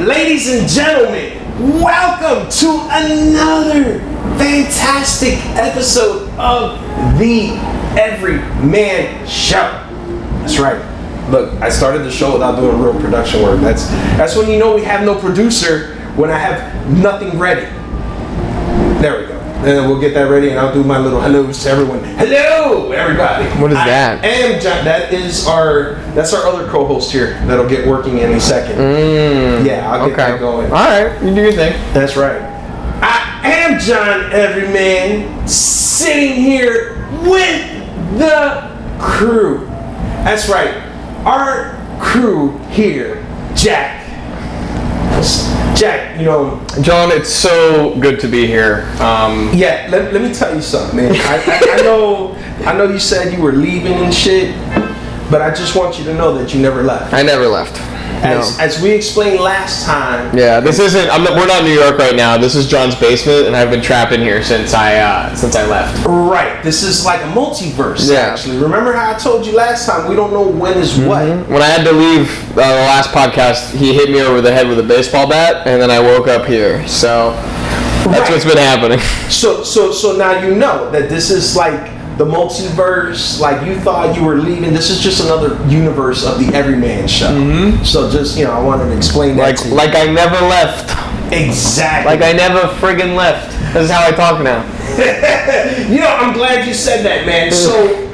Ladies and gentlemen, welcome to another fantastic episode of the Everyman Show. That's right. Look, I started the show without doing real production work. That's when you know we have no producer, when I have nothing ready. There we go. And we'll get that ready, and I'll do my little hellos to everyone. Hello, everybody. What is that? I am John. That's our other co-host here that'll get working any second. Yeah, I'll get that going. All right, you do your thing. That's right. I am John Everyman, sitting here with the crew. That's right. Our crew here, Jack, John, it's so good to be here. Yeah, let me tell you something, man. I know you said you were leaving and shit, but I just want you to know that you never left. I never left. As we explained last time. Yeah, this isn't. We're not in New York right now. This is John's basement, and I've been trapped in here since I left. Right. This is like a multiverse. Yeah. Actually, remember how I told you last time? We don't know when is what. When I had to leave the last podcast, he hit me over the head with a baseball bat, and then I woke up here. So that's what's been happening. So now you know that this is like the multiverse. Like you thought you were leaving. This is just another universe of the Everyman Show. So just I wanted to explain that to you. Like I never left. Exactly. Like I never friggin' left. This is how I talk now. I'm glad you said that, man. So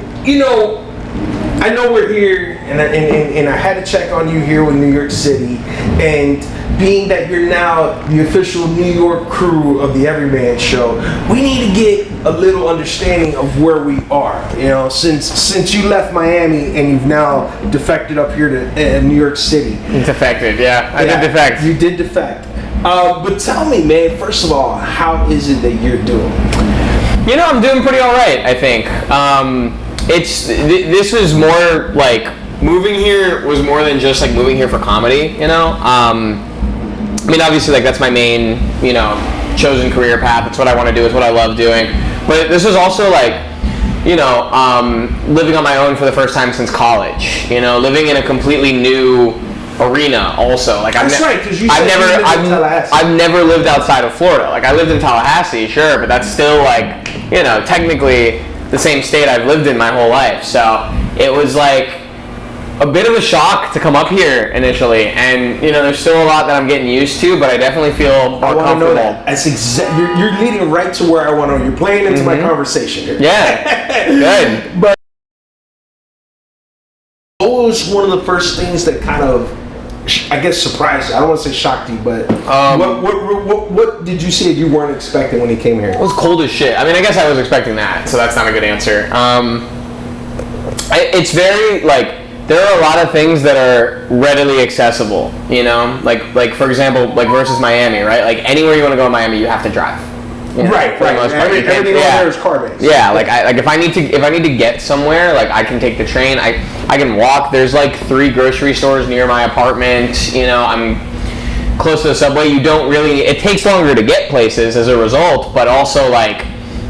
I know we're here, and I had to check on you here with New York City, and being that you're now the official New York crew of the Everyman Show, we need to get a little understanding of where we are. Since you left Miami and you've now defected up here to New York City. Defected, yeah. I did defect. You did defect. But tell me, man, first of all, how is it that you're doing? I'm doing pretty all right, I think. This was more like moving here was more than just like moving here for comedy, obviously like that's my main, chosen career path. It's what I want to do. It's what I love doing. But this was also like, living on my own for the first time since college, living in a completely new arena also. Like That's right, because you said I've never lived outside of Florida. Like I lived in Tallahassee, sure, but that's still like, technically the same state I've lived in my whole life. So it was like a bit of a shock to come up here initially, and there's still a lot that I'm getting used to, but I definitely feel more comfortable. That's you're leading right to where I want to know. You're playing into my conversation here. Yeah, good. But what was one of the first things that kind of, I guess, surprised you? I don't want to say shocked you, but what did you see that you weren't expecting when you came here? It was cold as shit. I guess I was expecting that, so that's not a good answer. It's very like, there are a lot of things that are readily accessible, like for example, like versus Miami, right? Like anywhere you want to go in Miami, you have to drive. Right. Everything over there is car based. Yeah, like if I need to get somewhere, like I can take the train. I can walk. There's like 3 grocery stores near my apartment. I'm close to the subway. You don't really. It takes longer to get places as a result, but also like,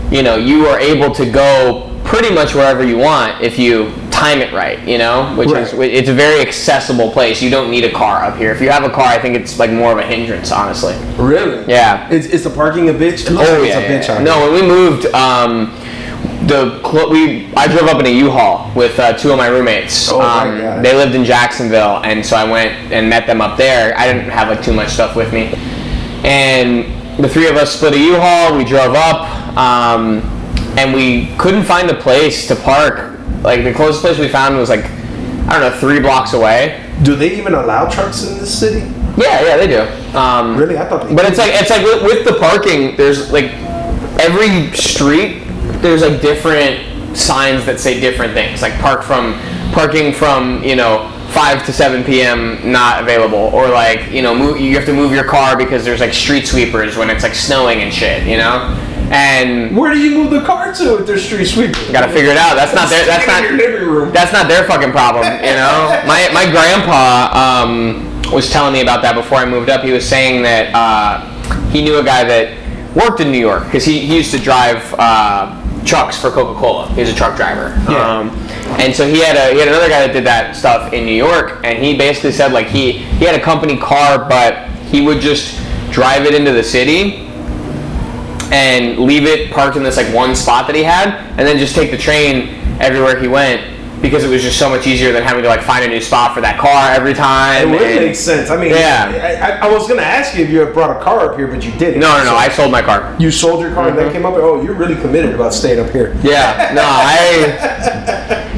you are able to go pretty much wherever you want if you time it right, it's a very accessible place. You don't need a car up here. If you have a car, I think it's like more of a hindrance, honestly. Really? Yeah. Is the parking a bitch? It looks like it's a bitch out here. No, when we moved, I drove up in a U-Haul with 2 of my roommates. Oh my God. They lived in Jacksonville, and so I went and met them up there. I didn't have like too much stuff with me, and the 3 of us split a U-Haul. We drove up, and we couldn't find a place to park. Like the closest place we found was like, 3 blocks away. Do they even allow trucks in this city? Yeah, they do. Really? I thought they But it's like with the parking, there's like every street, there's like different signs that say different things. Like parking from 5 to 7 p.m. not available, or like you have to move your car because there's like street sweepers when it's like snowing and shit. And where do you move the car to if there's street sweepers? Gotta figure it out. That's not their. That's not your living room. That's not their fucking problem. My grandpa was telling me about that before I moved up. He was saying that he knew a guy that worked in New York because he used to drive trucks for Coca-Cola. He was a truck driver. Yeah. And so he had another guy that did that stuff in New York, and he basically said like he had a company car, but he would just drive it into the city and leave it parked in this like one spot that he had, and then just take the train everywhere he went, because it was just so much easier than having to like find a new spot for that car every time. It would make sense. I mean, yeah. I was gonna ask you if you had brought a car up here, but you didn't. No. I sold my car. You sold your car and then came up here. Oh, you're really committed about staying up here. Yeah. No,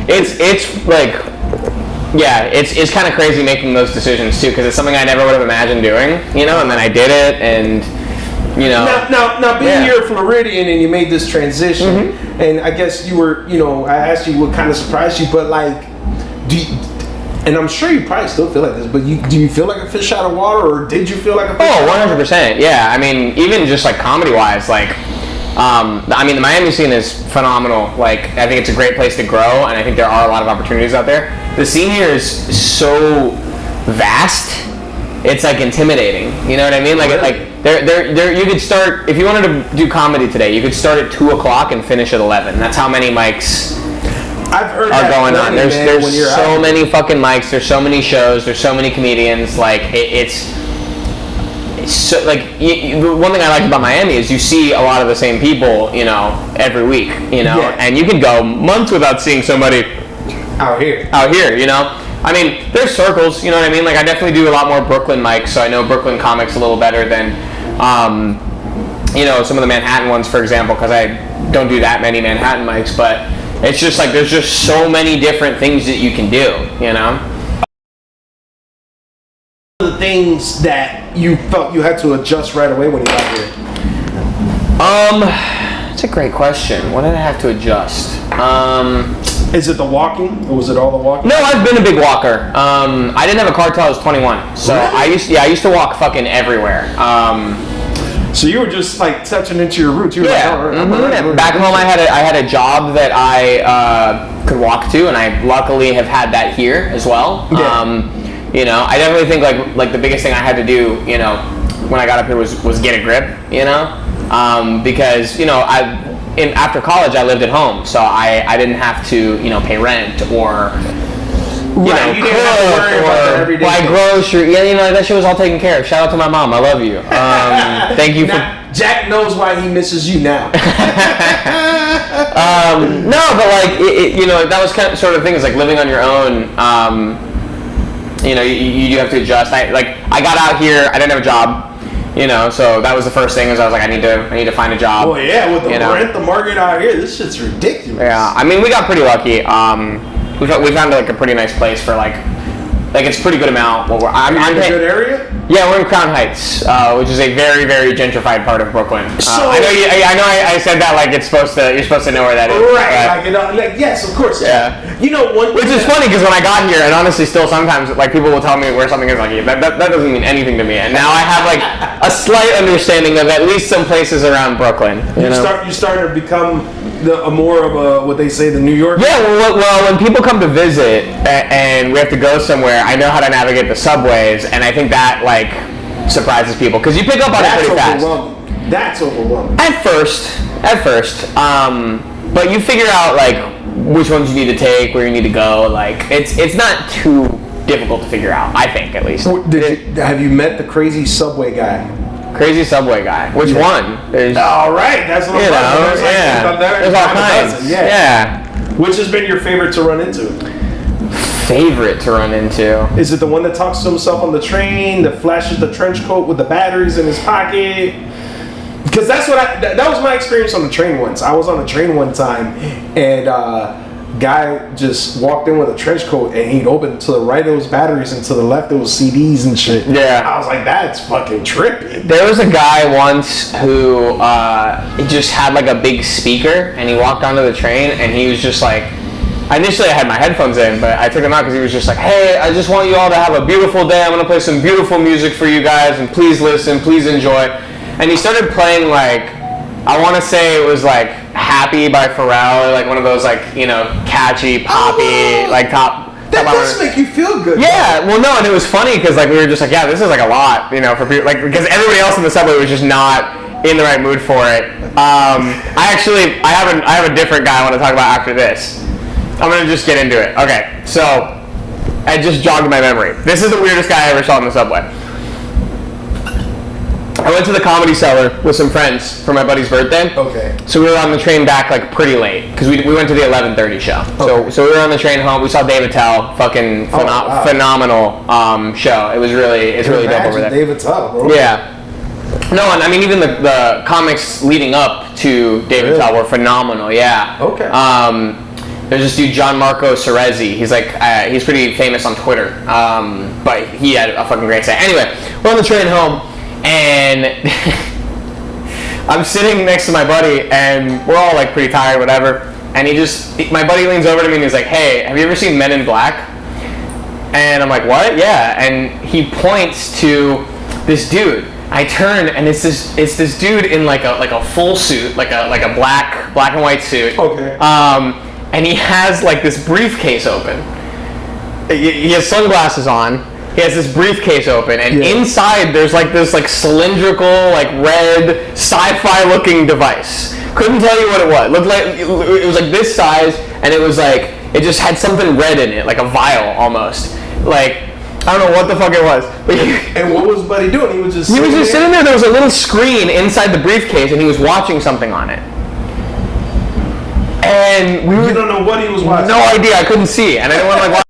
it's like, yeah, it's kind of crazy making those decisions too, because it's something I never would have imagined doing, you know, and then I did it, and you know. Now being you're a Floridian and you made this transition, and I guess you were, you know, I asked you what kind of surprised you, but like, and I'm sure you probably still feel like this, but do you feel like a fish out of water, or did you feel like a fish out of water? 100%, yeah. I mean, even just like comedy-wise, like, I mean, the Miami scene is phenomenal. Like, I think it's a great place to grow, and I think there are a lot of opportunities out there. The scene here is so vast, it's like intimidating. You know what I mean? Like, there. You could start, if you wanted to do comedy today, you could start at 2 o'clock and finish at 11. That's how many mics I've heard are going on. There's so many fucking mics. There's so many shows. There's so many comedians. Like, it's so, like, the one thing I like about Miami is you see a lot of the same people, you know, every week, you know, and you could go months without seeing somebody out here, you know. I mean, there's circles, you know what I mean? Like, I definitely do a lot more Brooklyn mics, so I know Brooklyn comics a little better than, you know, some of the Manhattan ones, for example, because I don't do that many Manhattan mics, but it's just like there's just so many different things that you can do, you know? The things that you felt you had to adjust right away when you got here? That's a great question. What did I have to adjust? Is it the walking, or was it all the walking? No, I've been a big walker. I didn't have a car till I was 21, so really? I used to walk fucking everywhere. So you were just like touching into your roots. You were yeah. like, all right, Back home, I had a job that I could walk to, and I luckily have had that here as well. Yeah. You know, I definitely think like the biggest thing I had to do, you know, when I got up here was get a grip, you know, because, you know, after college I lived at home, so I didn't have to, you know, pay rent or you didn't have to worry about that every day. Buy groceries. Yeah, you know, that shit was all taken care of. Shout out to my mom. I love you. Thank you Jack knows why he misses you now. No, but like you know, that was kind of sort of thing. Is like living on your own. You know, you do have to adjust. I got out here. I didn't have a job. You know, so that was the first thing. Is I was like, I need to find a job. Well, yeah, with the rent, the market out here, this shit's ridiculous. Yeah, I mean, we got pretty lucky. We found like a pretty nice place for like it's a pretty good amount. Well, I'm in a good area. Yeah, we're in Crown Heights, which is a very, very gentrified part of Brooklyn. So I know I said that like you're supposed to know where that is. Right, like yes, of course. Yeah. You know, which is funny because when I got here, and honestly, still sometimes like people will tell me where something is, like that doesn't mean anything to me. And now I have like a slight understanding of at least some places around Brooklyn. You starting to become a more of a what they say the New York. Yeah, well, when people come to visit and we have to go somewhere, I know how to navigate the subways, and I think that like surprises people because you pick up on it pretty fast. That's overwhelming. At first, but you figure out like which ones you need to take, where you need to go. Like it's not too difficult to figure out. I think at least. Have you met the crazy subway guy? Crazy subway guy. Which one? There's, all right, that's what I'm saying. There's all kinds. Yeah. Which has been your favorite to run into? Favorite to run into? Is it the one that talks to himself on the train, that flashes the trench coat with the batteries in his pocket? Because that's what that was my experience on the train once. I was on a train one time, and guy just walked in with a trench coat, and he'd open to the right it was batteries and to the left it was CDs and shit. Yeah. I was like, that's fucking trippy. There was a guy once who just had like a big speaker, and he walked onto the train, and he was just like, initially I had my headphones in, but I took them out because he was just like, hey, I just want you all to have a beautiful day. I'm going to play some beautiful music for you guys, and please listen, please enjoy. And he started playing like, I want to say it was like Happy by Pharrell, or like one of those like, you know, catchy, poppy, like top. That does make you feel good. Yeah, well, no, and it was funny because like we were just like, yeah, this is like a lot, you know, for people, like because everybody else in the subway was just not in the right mood for it. I have a different guy I want to talk about after this. I'm gonna just get into it. Okay, so I just jogged my memory. This is the weirdest guy I ever saw in the subway. I went to the Comedy Cellar with some friends for my buddy's birthday. Okay. So we were on the train back like pretty late because we went to the 11:30 show. Okay. So we were on the train home. We saw Dave Attell, fucking phenomenal show. It's really dope over there. Dave Attell, bro. Yeah. No, and I mean even the comics leading up to Dave Attell were phenomenal. Yeah. Okay. There's this dude John Marco Cerezi. He's like he's pretty famous on Twitter. But he had a fucking great set. Anyway, we're on the train home. And I'm sitting next to my buddy, and we're all like pretty tired, whatever. And my buddy leans over to me and he's like, "Hey, have you ever seen Men in Black?" And I'm like, "What?" "Yeah." And he points to this dude. I turn, and it's this dude in like a full suit, like a black and white suit. Okay. And he has like this briefcase open. He has sunglasses on. He has this briefcase open, and inside there's like this like cylindrical, like red, sci-fi looking device. Couldn't tell you what it was. Looked like it was like this size, and it was like it just had something red in it, like a vial almost. Like I don't know what the fuck it was. But and what was Buddy doing? He was just sitting there. There was a little screen inside the briefcase, and he was watching something on it. And you don't know what he was watching. No idea. I couldn't see, and I didn't want to like watch.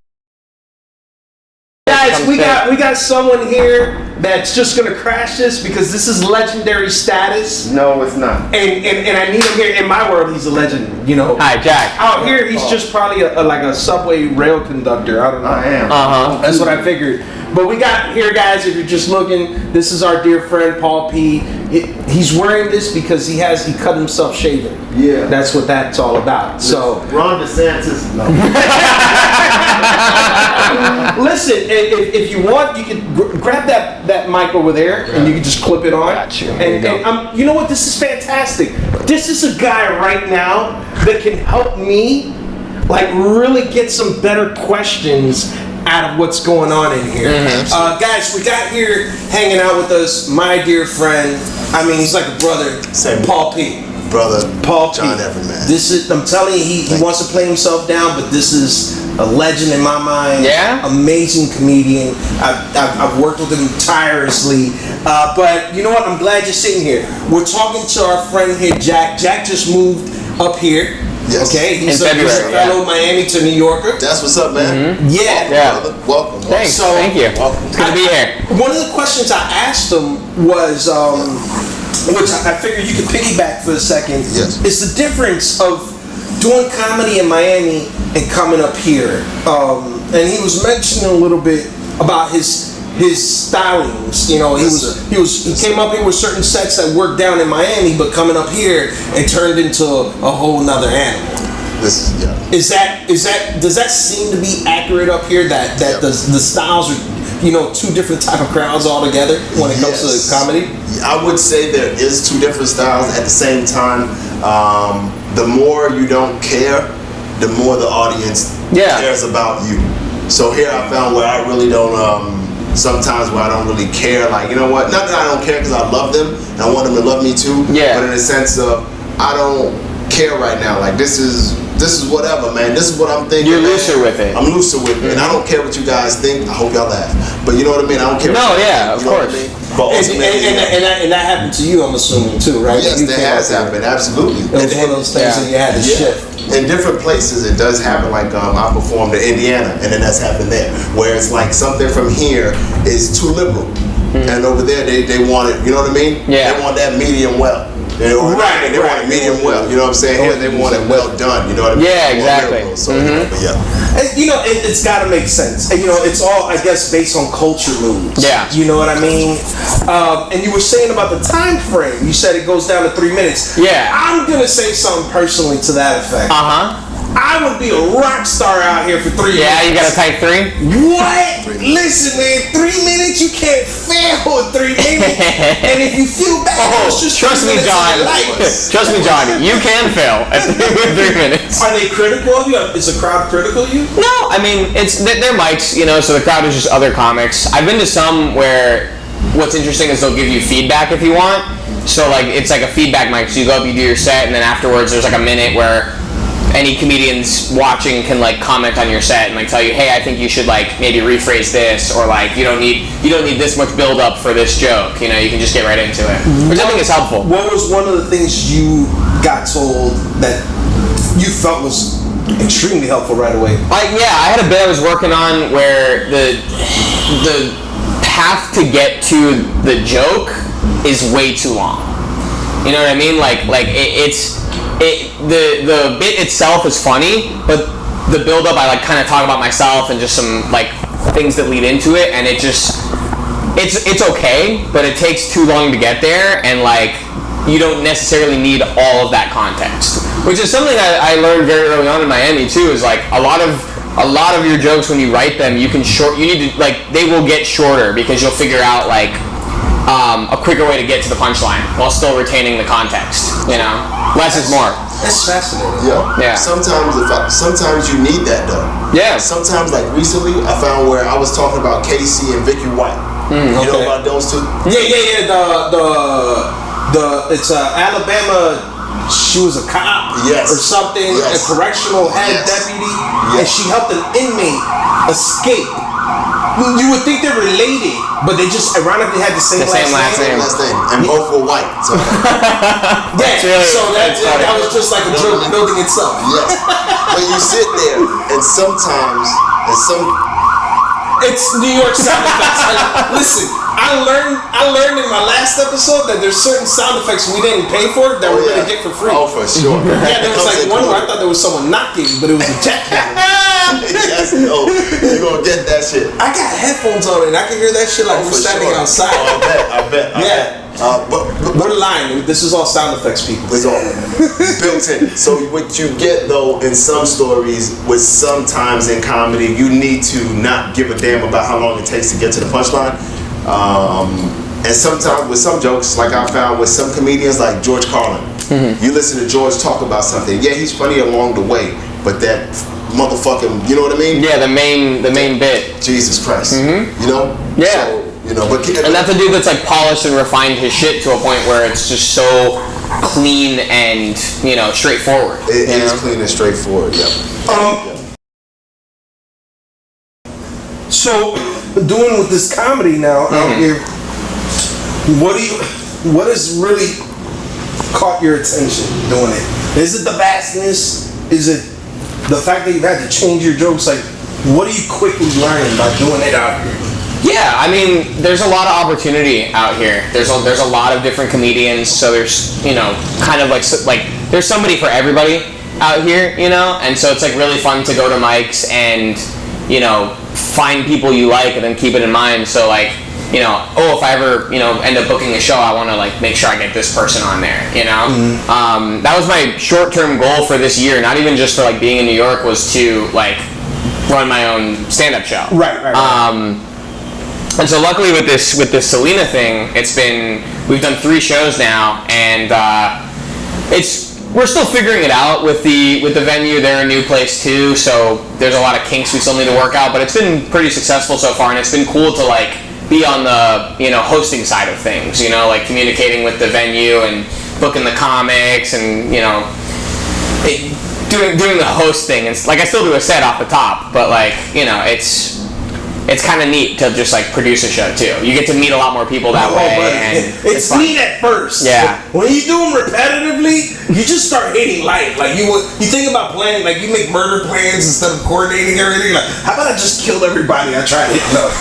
Guys, we got someone here that's just gonna crash this because this is legendary status. No, it's not. And I need him here. In my world, he's a legend. You know. Hi, Jack. Out here, he's just probably like a subway rail conductor. I don't know. I am. That's what I figured. But we got here, guys. If you're just looking, this is our dear friend Paul P. He's wearing this because he cut himself shaving. Yeah. That's what that's all about. So Ron DeSantis. No. Listen, if you want, you can grab that mic over there, and you can just clip it on. Got you. And you know what? This is fantastic. This is a guy right now that can help me, like, really get some better questions out of what's going on in here. Mm-hmm. Guys, we got here hanging out with us, my dear friend. I mean, he's like a brother. Same. Paul P. Brother Paul John P. Everman. This is, I'm telling you, he wants to play himself down, but this is a legend in my mind. Yeah? Amazing comedian. I've worked with him tirelessly. But you know what? I'm glad you're sitting here. We're talking to our friend here, Jack. Jack just moved up here. Yes. Okay? He's In a February, fellow Miami to New Yorker. That's what's up, man. Yeah. Yeah. Brother. Welcome. Thanks. So- Thank you. Welcome. It's good to be here. One of the questions I asked him was, which I figured you could piggyback for a second, Yes. is the difference of doing comedy in Miami and coming up here. And he was mentioning a little bit about his stylings. You know, he came up here with certain sets that worked down in Miami, but coming up here, it turned into a whole nother animal. This is Does that seem to be accurate up here? That the styles are, you know, two different type of crowds altogether when it comes to comedy? I would say there is two different styles. At the same time, the more you don't care, the more the audience cares about you. So here I found where I really don't, sometimes where I don't really care, like, you know what, not that I don't care because I love them and I want them to love me too, but in the sense of I don't care right now, like this is whatever, man. This is what I'm thinking. You're looser with it. I'm looser with it, and I don't care what you guys think. I hope y'all laugh, but you know what I mean. I don't care. No, what you yeah, think, of you know what course. I mean? But ultimately, And that happened to you, I'm assuming too, right? yes, You that came has up here. happened. Absolutely. It was one of those things that you had to shift. In different places, it does happen. Like I performed in Indiana, and then that's happened there, where it's like something from here is too liberal, and over there they want it. You know what I mean? Yeah. They want that medium well. They want it medium well. You know what I'm saying? Here they want it well done. You know what I mean? Yeah, More exactly. liberal, so, you know, but yeah. And, you know, it's got to make sense. And, you know, it's all, I guess, based on culture moves. Yeah. You know what I mean? And you were saying about the time frame. You said it goes down to 3 minutes. Yeah. I'm going to say something personally to that effect. I would be a rock star out here for 3 minutes. Yeah, you got a type 3? What? Listen, man, 3 minutes, you can't fail in 3 minutes. And if you feel bad, it's just Trust 3 me, minutes John. of your life. Trust me, John. You can fail at 3 minutes. Are they critical of you? Is the crowd critical of you? No, I mean, they're mics, you know, so the crowd is just other comics. I've been to some where what's interesting is they'll give you feedback if you want. So, like, it's like a feedback mic. So you go up, you do your set, and then afterwards there's like a minute where any comedians watching can like comment on your set and like tell you, hey, I think you should like maybe rephrase this, or like you don't need this much build up for this joke. You know, you can just get right into it, which I think is helpful. What was one of the things you got told that you felt was extremely helpful right away? I had a bit I was working on where the path to get to the joke is way too long. You know what I mean? Like the bit itself is funny, but the build up I like kind of talk about myself and just some like things that lead into it, and it's okay, but it takes too long to get there, and like you don't necessarily need all of that context, which is something I learned very early on in Miami too. Is like a lot of your jokes, when you write them, you need to like, they will get shorter because you'll figure out like a quicker way to get to the punchline while still retaining the context. You know, less is more. That's fascinating. Yeah. Sometimes you need that though. Yeah. Sometimes, like recently, I found where I was talking about Casey and Vicky White. You know about those two? Yeah. It's Alabama. She was a cop or something, a correctional head deputy, and she helped an inmate escape. You would think they're related, but they just ironically had the same last name, and both were white. So. That was just like a joke building itself. Yes, but you sit there, and sometimes, it's New York sound effects. Listen, I learned in my last episode that there's certain sound effects we didn't pay for that we're gonna get for free. Oh, for sure. Yeah, there was like one where I thought there was someone knocking, but it was a jackhammer. Yes, no, you're gonna get that shit. I got headphones on and I can hear that shit like we're standing outside. I bet. But we're lying. This is all sound effects, people. It's all built in. So what you get though in some stories, with sometimes in comedy, you need to not give a damn about how long it takes to get to the punchline. And sometimes with some jokes, like I found with some comedians, like George Carlin, you listen to George talk about something. Yeah, he's funny along the way, but that motherfucking, you know what I mean? Yeah, the main bit. Jesus Christ, you know? Yeah. So, you know, and that's a dude that's like polished and refined his shit to a point where it's just so clean and, you know, straightforward. It is clean and straightforward. Yeah. So, doing with this comedy now out here, what has really caught your attention doing it? Is it the vastness? Is it the fact that you've had to change your jokes? Like, what are you quickly learning by doing it out here? Yeah, I mean, there's a lot of opportunity out here. There's a lot of different comedians, so there's, you know, kind of like there's somebody for everybody out here, you know, and so it's like really fun to go to mics and, you know, find people you like and then keep it in mind. So like, you know, if I ever, you know, end up booking a show, I want to like make sure I get this person on there, you know. That was my short-term goal for this year, not even just for like being in New York, was to like run my own stand-up show. Right. And so luckily with this Selena thing, we've done 3 shows now, and we're still figuring it out with the venue. They're a new place too, so there's a lot of kinks we still need to work out, but it's been pretty successful so far, and it's been cool to like be on the, you know, hosting side of things, you know, like communicating with the venue and booking the comics and, you know, doing the host thing. It's like I still do a set off the top, but like, you know, it's kind of neat to just like produce a show too. You get to meet a lot more people that way, and it's neat at first. Yeah. When you do them repetitively, you just start hating life. Like you think about planning, like you make murder plans instead of coordinating everything. Like, how about I just kill everybody I try to hit up?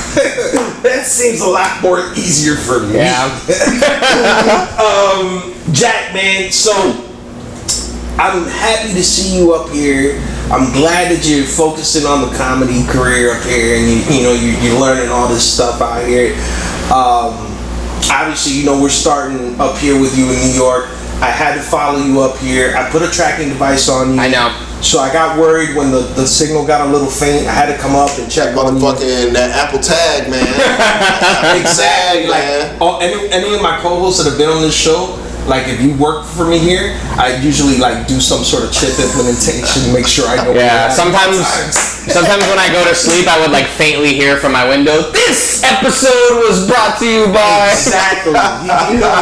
That seems a lot more easier for me. Yeah. Jack, man. So I'm happy to see you up here. I'm glad that you're focusing on the comedy career up here, and you're learning all this stuff out here. Obviously, you know, we're starting up here with you in New York. I had to follow you up here. I put a tracking device on you. I know. So I got worried when the signal got a little faint. I had to come up and check on you. Motherfucking that Apple tag, man. Exactly. Like any of my co-hosts that have been on this show, like if you work for me here, I usually like do some sort of chip implementation, make sure I know. Yeah, sometimes when I go to sleep, I would like faintly hear from my window, "This episode was brought to you by..." Exactly.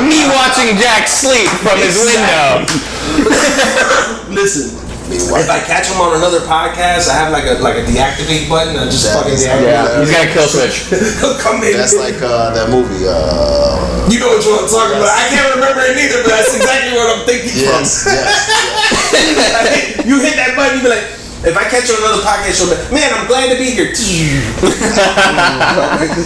Me watching Jack sleep from his window. Listen, If I catch him on another podcast, I have like a deactivate button. I just fucking deactivate. Yeah, he's got a kill switch. He'll come in. That's like that movie. You know what I'm talking about. I can't remember it either, but that's exactly what I'm thinking from. Yes. You hit that button, you be like, if I catch you on another podcast, you'll be like, man, I'm glad to be here.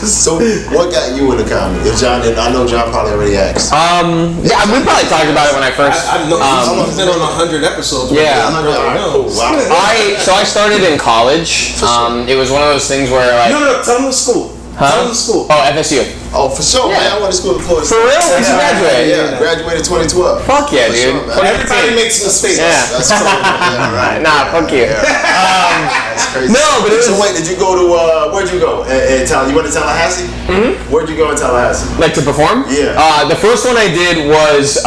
So, what got you into comedy? If John didn't, I know John probably already asked. Yeah, we probably talked about it when I first. I know he's been on 100 episodes. Yeah. Wow. So I started in college. It was one of those things where like. No, tell him the school. Huh? Tell him the school. Oh, FSU. Oh, for sure, man. I went to school before. For real? When did you graduate? Yeah, graduated 2012. Fuck yeah, dude. Sure, Everybody makes mistakes. Yeah. That's cool. Yeah, right. Nah, fuck you. That's crazy. No, but it was. So wait, did you go to where'd you go? You went to Tallahassee? Mm-hmm. Where'd you go in Tallahassee? Like to perform? Yeah. The first one I did was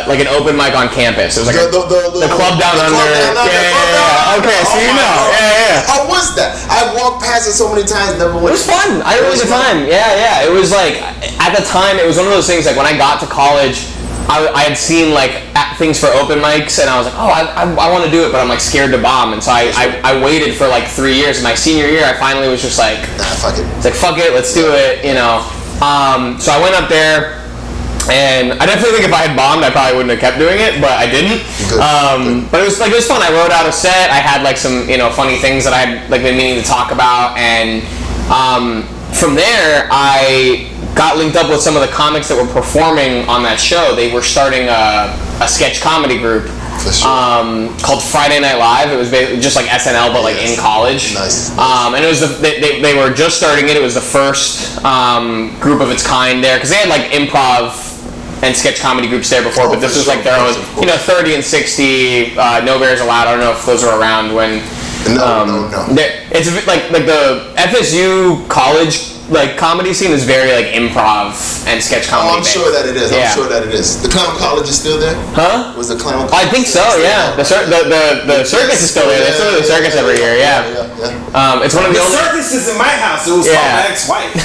like an open mic on campus. It was like the club down under. Yeah. Okay, so you know. Yeah. How was that? I walked past it so many times, never went. It was fun. I had a really good time. Yeah. It was like at the time it was one of those things like when I got to college, I had seen like things for open mics and I was like, oh, I want to do it, but I'm like scared to bomb, and so I waited for like 3 years. And my senior year, I finally was just like, nah, fuck it. It's like fuck it, let's do it, you know. So I went up there. And I definitely think if I had bombed, I probably wouldn't have kept doing it, but I didn't. But it was fun. I wrote out a set. I had like some funny things that I had like been meaning to talk about, and from there I got linked up with some of the comics that were performing on that show. They were starting a sketch comedy group called Friday Night Live. It was basically just like SNL, but like in college. Nice. And it was they were just starting it. It was the first group of its kind there, because they had like improv and sketch comedy groups there before, but this was like their own, 30 and 60, No Bears Allowed. I don't know if those were around when. No. It's a bit like the FSU college like comedy scene is very like improv and sketch comedy. Oh, I'm sure that it is. Yeah. I'm sure that it is. The clown college is still there? Huh? Was the clown college? I think so. Yeah. The circus is still there. They still do the circus every year. Yeah. It's one of the only. Circus is in my house. It was called my ex-wife.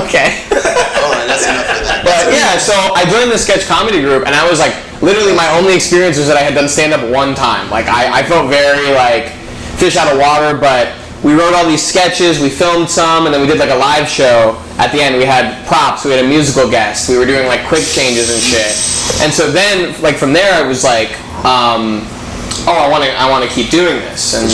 Okay. All right, that's enough of that. But yeah, so I joined the sketch comedy group, and I was like, literally my only experience was that I had done stand-up one time. Like I felt very like fish out of water, but we wrote all these sketches, we filmed some, and then we did like a live show. At the end, we had props, we had a musical guest, we were doing like quick changes and shit. And so then, like from there, I was like, I want to keep doing this. And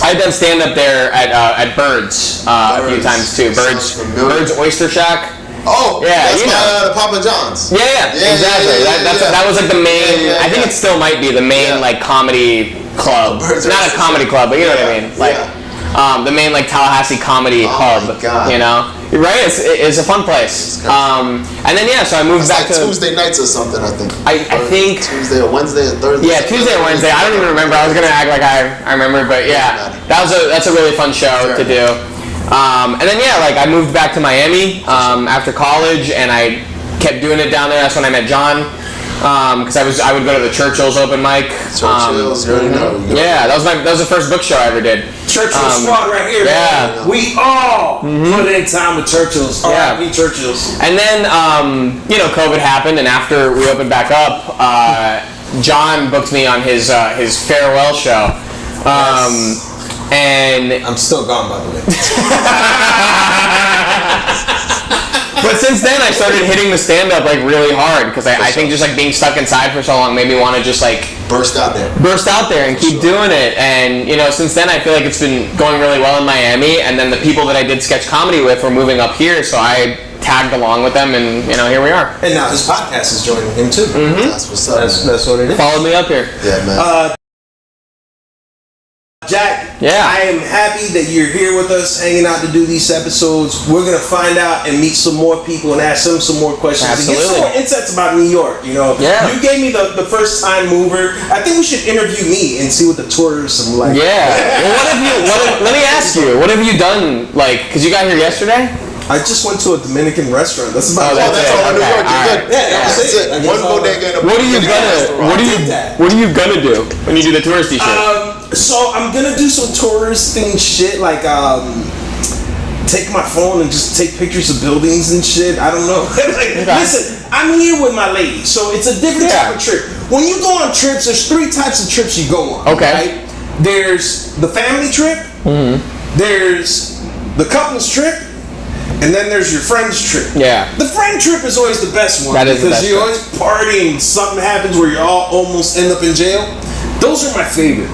I had done stand up there at Birds a few times too. Birds Oyster Shack. Oh, yeah, that's the Papa John's. Yeah, exactly. That was like the main. I think it still might be the main like comedy club. Not a comedy club, but you know what I mean. Like the main like Tallahassee comedy hub. You know, right? It's a fun place. And then so I moved back to Tuesday nights or something. I think. I think Tuesday or Wednesday or Thursday. Yeah, Tuesday or Wednesday. I don't even remember. I was gonna act like I remember, but yeah, that's a really fun show to do. And then like I moved back to Miami after college, and I kept doing it down there. That's when I met John, because I would go to the Churchill's open mic. Churchill's, yeah, that was the first book show I ever did. Churchill's squad right here. Yeah, man. We all put in time with Churchill's. Yeah, Churchill's. And then COVID happened, and after we opened back up, John booked me on his farewell show. And I'm still gone, by the way. But since then, I started hitting the stand-up like really hard, because I think just like being stuck inside for so long made me want to just like burst out there and keep doing it. And since then, I feel like it's been going really well in Miami. And then the people that I did sketch comedy with were moving up here, so I tagged along with them, and here we are. And now his podcast is joining him too. Mm-hmm. That's what's up. That's what it is. Follow me up here. Yeah, man. Jack, yeah. I am happy that you're here with us, hanging out to do these episodes. We're going to find out and meet some more people and ask them some more questions. Absolutely. And get some more insights about New York, Yeah. You gave me the first time mover. I think we should interview me and see what the tourism like. Yeah. Well, let me ask you, what have you done, like, because you got here yesterday? I just went to a Dominican restaurant. That's about all. That's all in New York. Right. That's it. One bodega and a What are you gonna do when you do the touristy shit? So I'm gonna do some touristing shit, like take my phone and just take pictures of buildings and shit. I don't know. Listen, I'm here with my lady, so it's a different type of trip. when you go on trips, there's 3 types of trips you go on. Okay. Right? There's the family trip. There's the couples trip. And then there's your friends trip. Yeah. The friend trip is always the best one. That is the best because you're trip. always partying. Something happens where you all almost end up in jail. Those are my favorite.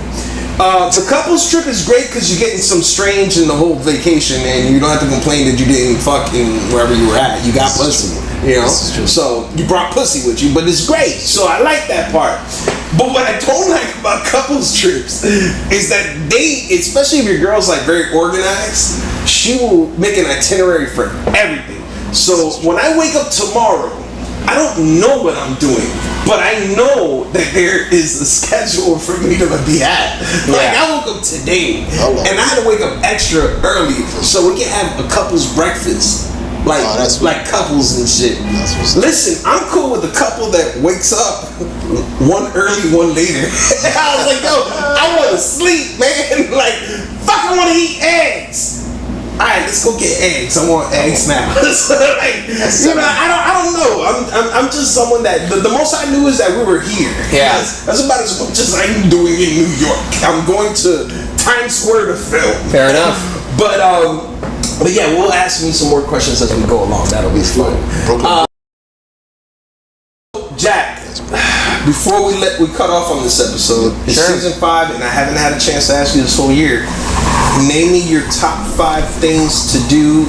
The couples trip is great because you're getting some strange in the whole vacation, and you don't have to complain that you didn't fuck in wherever you were at. You got pussy, you know. So you brought pussy with you, but it's great. So I like that part. But what I don't like about couples trips is that they, especially if your girl's like very organized, she will make an itinerary for everything. So when I wake up tomorrow, I don't know what I'm doing, but I know that there is a schedule for me to be at. Like I woke up today, and I had to wake up extra early so we can have a couple's breakfast. Like couples and shit. Listen, I'm cool with a couple that wakes up one early, one later. I was like, yo, I want to sleep, man. Like, fuck, I want to eat eggs. All right, let's go get eggs. I want eggs now. Like, you know, I don't know. I'm just someone that the most I knew is that we were here. Yeah, that's about as much as I'm doing in New York. I'm going to Times Square to film. Fair enough. But yeah, we'll ask me some more questions as we go along. That'll be fun. Jack, before we cut off on this episode, it's season 5, and I haven't had a chance to ask you this whole year. Name me your top 5 things to do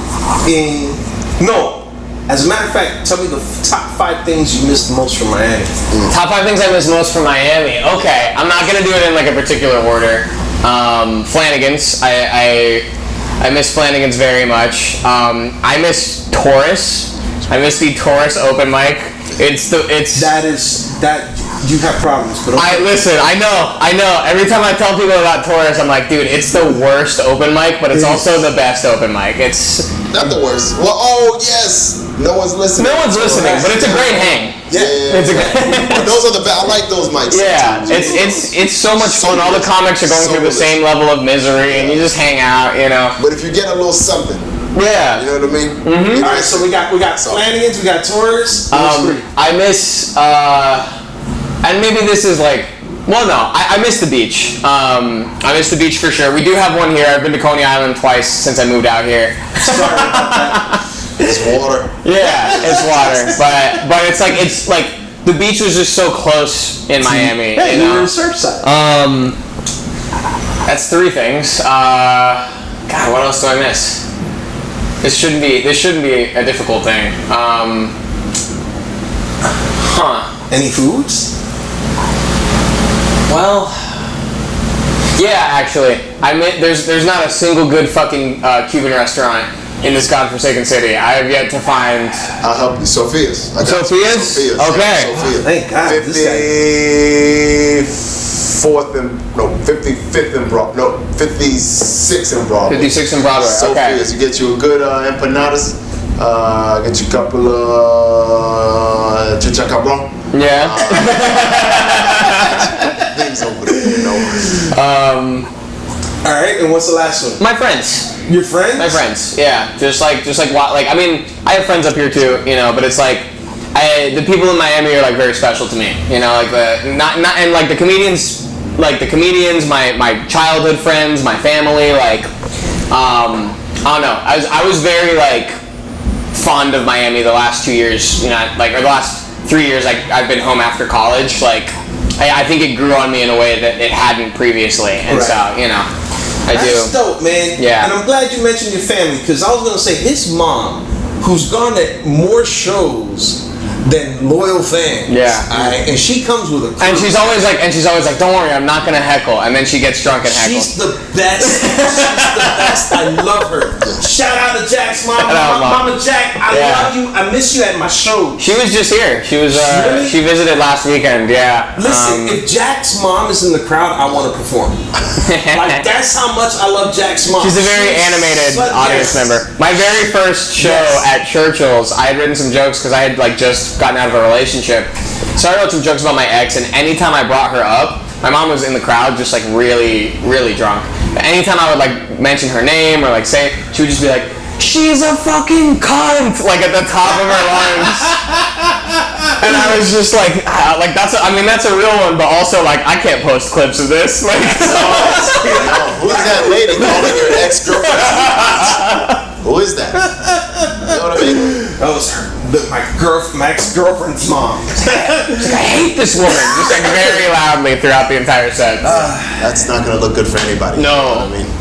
as a matter of fact, tell me the top 5 things you missed the most from Miami. Top 5 things I missed most from Miami. Okay, I'm not gonna do it in like a particular order. Flanagan's. I miss Flanagan's very much. I miss Taurus. I miss the Taurus open mic. That you have problems, but okay. I know. Every time I tell people about Taurus, I'm like, dude, it's the worst open mic, but it's also the best open mic. It's not the worst. Well, oh yes, no one's listening. No one's listening, but it's a great hang. Yeah. Those are the best. I like those mics. Yeah, it's so much fun. All the comics are going through the same level of misery, and you just hang out, you know. But if you get a little something. Yeah. You know what I mean? Mm-hmm. All right, so we got Flanagan's, we got Taurus. I miss, and maybe this is like, well, no, I miss the beach. I miss the beach for sure. We do have one here. I've been to Coney Island twice since I moved out here. Sorry about that. It's water. Yeah, it's water, but it's like the beach was just so close in Miami. Hey, you know? You're in Surfside. That's 3 things. God, what else do I miss? This shouldn't be a difficult thing. Any foods? Well, yeah, actually, there's not a single good fucking Cuban restaurant in this godforsaken city. I have yet to find. I'll help you. Sophia's. Sophia's? Okay. Sophia. Thank God. 55th and Broadway. No, 56th and Broadway. 56th and Broadway. Okay. Sophia's. You get you a good empanadas. Get you a couple of chicharrón. Yeah. Things over there, you know. All right, and what's the last one? My friends. Your friends? My friends, yeah. Just like I mean, I have friends up here too, you know, but it's like, the people in Miami are like very special to me, you know, like the comedians, my childhood friends, my family, like, I don't know, I was very like fond of Miami the last 2 years, you know, like, or the last 3 years I've been home after college, like, I think it grew on me in a way that it hadn't previously, and so, you know. That's dope, man. Yeah. And I'm glad you mentioned your family, because I was going to say his mom, who's gone to more shows than loyal fans. Yeah. And she comes with a crew. And she's always like, don't worry, I'm not gonna heckle. And then she gets drunk and heckles. She's the best. I love her. Shout out to Jack's mom. Mama Jack, I love you. I miss you at my show. She was just here. She was really? She visited last weekend, yeah. Listen, if Jack's mom is in the crowd, I want to perform. Like, that's how much I love Jack's mom. She's a very animated audience member. My very first show at Churchill's, I had written some jokes because I had like just gotten out of a relationship. So I wrote some jokes about my ex, and anytime I brought her up, my mom was in the crowd just like really, really drunk. But anytime I would like mention her name or like say, she would just be like, she's a fucking cunt, like at the top of her lungs. And I was just like that's a real one, but also like I can't post clips of this. Like, who's that lady calling your ex-girlfriend? Who is that? You know what I mean? That was my ex-girlfriend's mom. She's like, I hate this woman, just like very loudly throughout the entire set. That's not gonna look good for anybody. No. You know what I mean?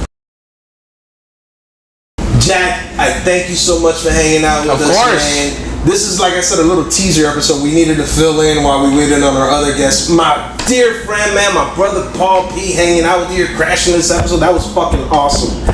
Jack, I thank you so much for hanging out with us, man. This is, like I said, a little teaser episode. We needed to fill in while we waited on our other guests. My dear friend, man, my brother Paul P. hanging out with you, crashing this episode. That was fucking awesome.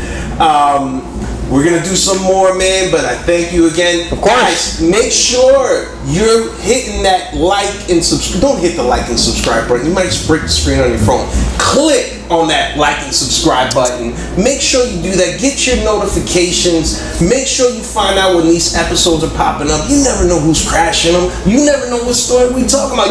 We're gonna do some more, man, but I thank you again. Of course. Guys, make sure you're hitting that like and subscribe. Don't hit the like and subscribe button. You might just break the screen on your phone. Click on that like and subscribe button. Make sure you do that. Get your notifications. Make sure you find out when these episodes are popping up. You never know who's crashing them. You never know what story we talking about.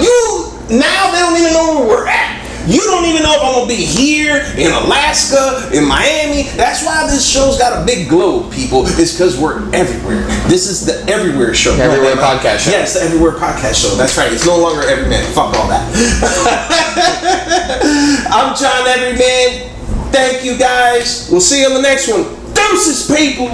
Now they don't even know where we're at. You don't even know if I'm gonna be here in Alaska, in Miami. That's why this show's got a big globe, people. It's because we're everywhere. This is the Everywhere Show. Everywhere Podcast Show. Yes, the Everywhere Podcast Show. That's right. It's no longer Everyman. Fuck all that. I'm John Everyman. Thank you, guys. We'll see you on the next one. Deuces, people.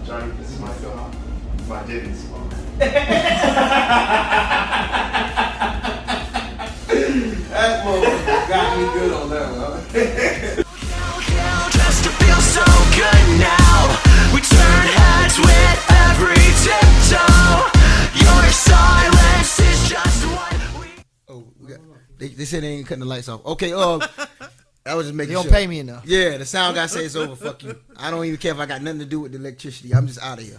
Johnny, this is my song. My Diddy's song. That motherfucker got me good on that one. Just to feel so good now. We turn heads with every tiptoe. Your silence is just what we. Oh, they said they ain't cutting the lights off. Okay, I was just making You sure. don't pay me enough. Yeah, the sound guy says it's over. Fuck you. I don't even care if I got nothing to do with the electricity. I'm just out of here.